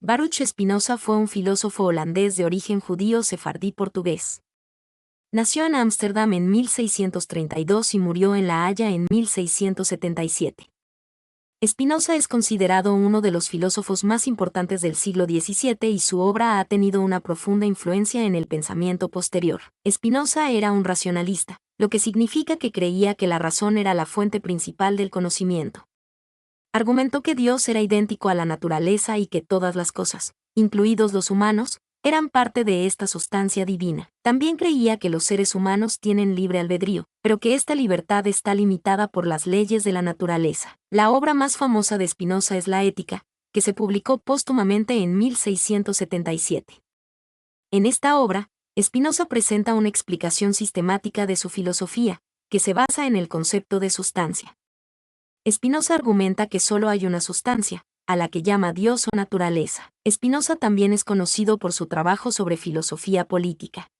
Baruch Spinoza fue un filósofo holandés de origen judío sefardí portugués. Nació en Ámsterdam en 1632 y murió en La Haya en 1677. Spinoza es considerado uno de los filósofos más importantes del siglo XVII y su obra ha tenido una profunda influencia en el pensamiento posterior. Spinoza era un racionalista, lo que significa que creía que la razón era la fuente principal del conocimiento. Argumentó que Dios era idéntico a la naturaleza y que todas las cosas, incluidos los humanos, eran parte de esta sustancia divina. También creía que los seres humanos tienen libre albedrío, pero que esta libertad está limitada por las leyes de la naturaleza. La obra más famosa de Spinoza es La Ética, que se publicó póstumamente en 1677. En esta obra, Spinoza presenta una explicación sistemática de su filosofía, que se basa en el concepto de sustancia. Spinoza argumenta que solo hay una sustancia, a la que llama Dios o naturaleza. Spinoza también es conocido por su trabajo sobre filosofía política.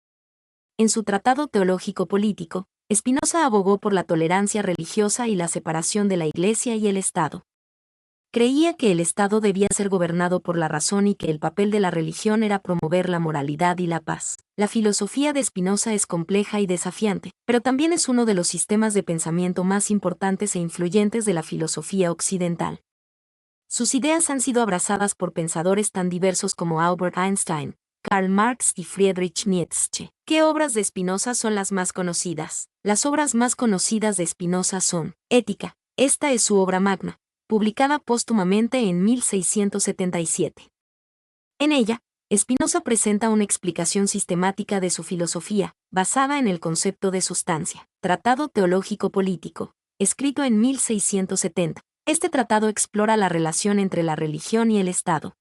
En su Tratado Teológico Político, Spinoza abogó por la tolerancia religiosa y la separación de la Iglesia y el Estado. Creía que el Estado debía ser gobernado por la razón y que el papel de la religión era promover la moralidad y la paz. La filosofía de Spinoza es compleja y desafiante, pero también es uno de los sistemas de pensamiento más importantes e influyentes de la filosofía occidental. Sus ideas han sido abrazadas por pensadores tan diversos como Albert Einstein, Karl Marx y Friedrich Nietzsche. ¿Qué obras de Spinoza son las más conocidas? Las obras más conocidas de Spinoza son Ética. Esta es su obra magna, publicada póstumamente en 1677. En ella, Spinoza presenta una explicación sistemática de su filosofía, basada en el concepto de sustancia. Tratado Teológico Político, escrito en 1670. Este tratado explora la relación entre la religión y el Estado.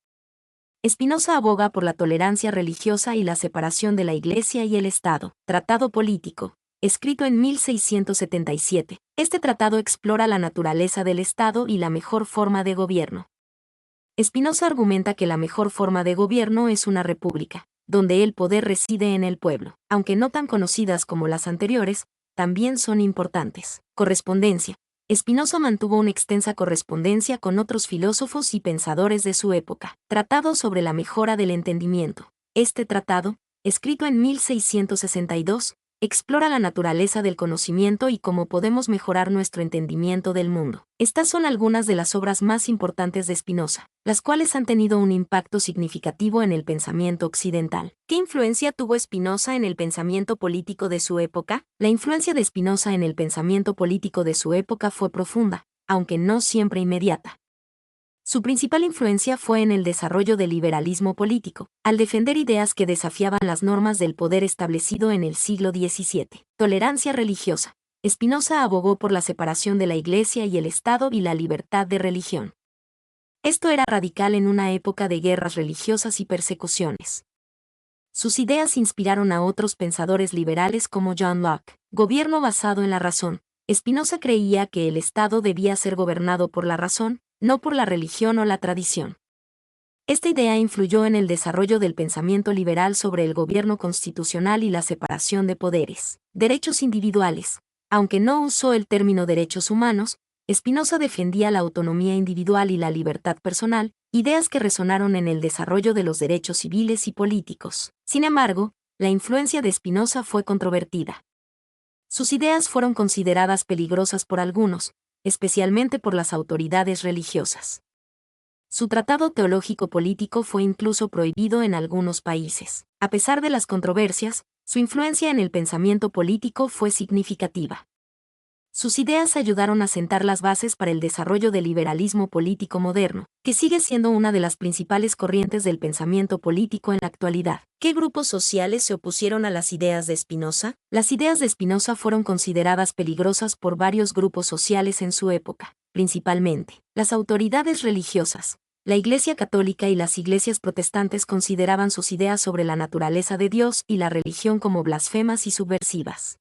Spinoza aboga por la tolerancia religiosa y la separación de la Iglesia y el Estado. Tratado Político, escrito en 1677. Este tratado explora la naturaleza del Estado y la mejor forma de gobierno. Spinoza argumenta que la mejor forma de gobierno es una república, donde el poder reside en el pueblo. Aunque no tan conocidas como las anteriores, también son importantes. Correspondencia. Spinoza mantuvo una extensa correspondencia con otros filósofos y pensadores de su época. Tratado sobre la mejora del entendimiento. Este tratado, escrito en 1662, explora la naturaleza del conocimiento y cómo podemos mejorar nuestro entendimiento del mundo. Estas son algunas de las obras más importantes de Spinoza, las cuales han tenido un impacto significativo en el pensamiento occidental. ¿Qué influencia tuvo Spinoza en el pensamiento político de su época? La influencia de Spinoza en el pensamiento político de su época fue profunda, aunque no siempre inmediata. Su principal influencia fue en el desarrollo del liberalismo político, al defender ideas que desafiaban las normas del poder establecido en el siglo XVII. Tolerancia religiosa. Spinoza abogó por la separación de la Iglesia y el Estado y la libertad de religión. Esto era radical en una época de guerras religiosas y persecuciones. Sus ideas inspiraron a otros pensadores liberales como John Locke. Gobierno basado en la razón. Spinoza creía que el Estado debía ser gobernado por la razón, no por la religión o la tradición. Esta idea influyó en el desarrollo del pensamiento liberal sobre el gobierno constitucional y la separación de poderes. Derechos individuales. Aunque no usó el término derechos humanos, Spinoza defendía la autonomía individual y la libertad personal, ideas que resonaron en el desarrollo de los derechos civiles y políticos. Sin embargo, la influencia de Spinoza fue controvertida. Sus ideas fueron consideradas peligrosas por algunos, especialmente por las autoridades religiosas. Su tratado teológico político fue incluso prohibido en algunos países. A pesar de las controversias, su influencia en el pensamiento político fue significativa. Sus ideas ayudaron a sentar las bases para el desarrollo del liberalismo político moderno, que sigue siendo una de las principales corrientes del pensamiento político en la actualidad. ¿Qué grupos sociales se opusieron a las ideas de Spinoza? Las ideas de Spinoza fueron consideradas peligrosas por varios grupos sociales en su época, principalmente las autoridades religiosas. La Iglesia Católica y las iglesias protestantes consideraban sus ideas sobre la naturaleza de Dios y la religión como blasfemas y subversivas.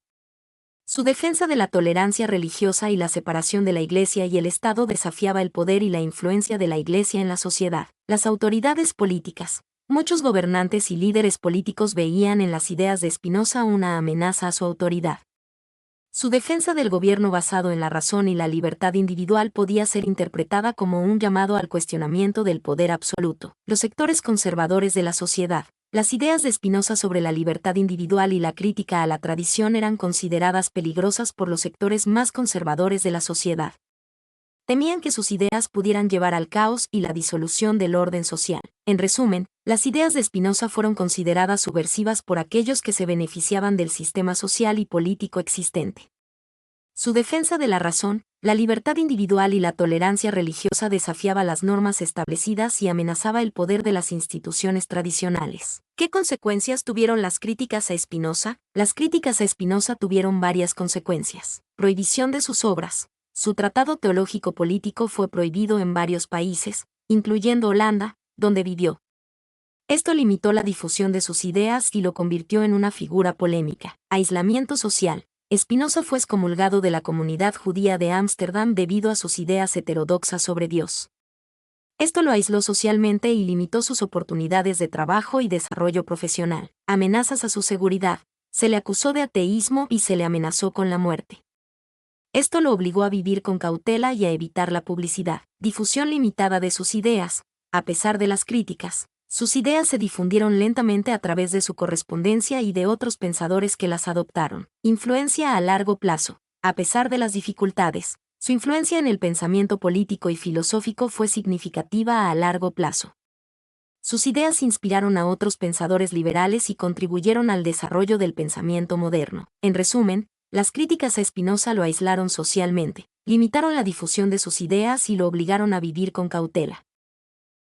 Su defensa de la tolerancia religiosa y la separación de la Iglesia y el Estado desafiaba el poder y la influencia de la Iglesia en la sociedad. Las autoridades políticas. Muchos gobernantes y líderes políticos veían en las ideas de Spinoza una amenaza a su autoridad. Su defensa del gobierno basado en la razón y la libertad individual podía ser interpretada como un llamado al cuestionamiento del poder absoluto. Los sectores conservadores de la sociedad. Las ideas de Spinoza sobre la libertad individual y la crítica a la tradición eran consideradas peligrosas por los sectores más conservadores de la sociedad. Temían que sus ideas pudieran llevar al caos y la disolución del orden social. En resumen, las ideas de Spinoza fueron consideradas subversivas por aquellos que se beneficiaban del sistema social y político existente. Su defensa de la razón, la libertad individual y la tolerancia religiosa desafiaba las normas establecidas y amenazaba el poder de las instituciones tradicionales. ¿Qué consecuencias tuvieron las críticas a Spinoza? Las críticas a Spinoza tuvieron varias consecuencias. Prohibición de sus obras. Su tratado teológico político fue prohibido en varios países, incluyendo Holanda, donde vivió. Esto limitó la difusión de sus ideas y lo convirtió en una figura polémica. Aislamiento social. Spinoza fue excomulgado de la comunidad judía de Ámsterdam debido a sus ideas heterodoxas sobre Dios. Esto lo aisló socialmente y limitó sus oportunidades de trabajo y desarrollo profesional. Amenazas a su seguridad. Se le acusó de ateísmo y se le amenazó con la muerte. Esto lo obligó a vivir con cautela y a evitar la publicidad. Difusión limitada de sus ideas. A pesar de las críticas, sus ideas se difundieron lentamente a través de su correspondencia y de otros pensadores que las adoptaron. Influencia a largo plazo. A pesar de las dificultades, su influencia en el pensamiento político y filosófico fue significativa a largo plazo. Sus ideas inspiraron a otros pensadores liberales y contribuyeron al desarrollo del pensamiento moderno. En resumen, las críticas a Spinoza lo aislaron socialmente, limitaron la difusión de sus ideas y lo obligaron a vivir con cautela.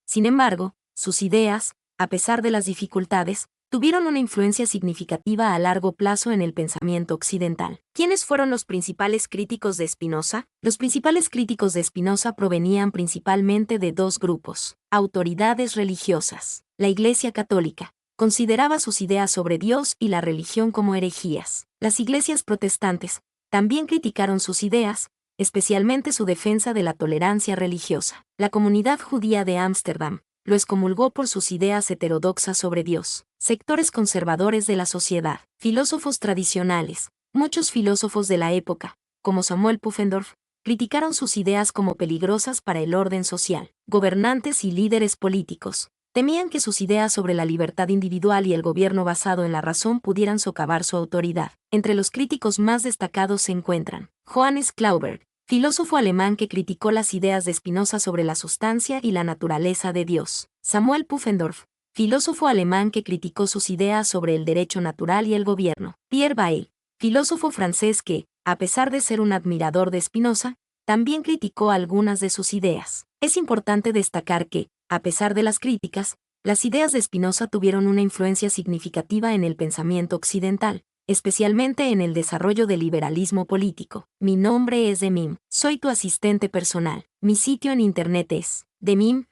Sin embargo, sus ideas, a pesar de las dificultades, tuvieron una influencia significativa a largo plazo en el pensamiento occidental. ¿Quiénes fueron los principales críticos de Spinoza? Los principales críticos de Spinoza provenían principalmente de dos grupos: autoridades religiosas. La Iglesia Católica consideraba sus ideas sobre Dios y la religión como herejías. Las iglesias protestantes también criticaron sus ideas, especialmente su defensa de la tolerancia religiosa. La comunidad judía de Ámsterdam lo excomulgó por sus ideas heterodoxas sobre Dios. Sectores conservadores de la sociedad. Filósofos tradicionales. Muchos filósofos de la época, como Samuel Pufendorf, criticaron sus ideas como peligrosas para el orden social. Gobernantes y líderes políticos temían que sus ideas sobre la libertad individual y el gobierno basado en la razón pudieran socavar su autoridad. Entre los críticos más destacados se encuentran Johannes Clauberg, filósofo alemán que criticó las ideas de Spinoza sobre la sustancia y la naturaleza de Dios. Samuel Pufendorf, filósofo alemán que criticó sus ideas sobre el derecho natural y el gobierno. Pierre Bayle, filósofo francés que, a pesar de ser un admirador de Spinoza, también criticó algunas de sus ideas. Es importante destacar que, a pesar de las críticas, las ideas de Spinoza tuvieron una influencia significativa en el pensamiento occidental, especialmente en el desarrollo del liberalismo político. Mi nombre es Demim, soy tu asistente personal. Mi sitio en internet es demim.es.tl.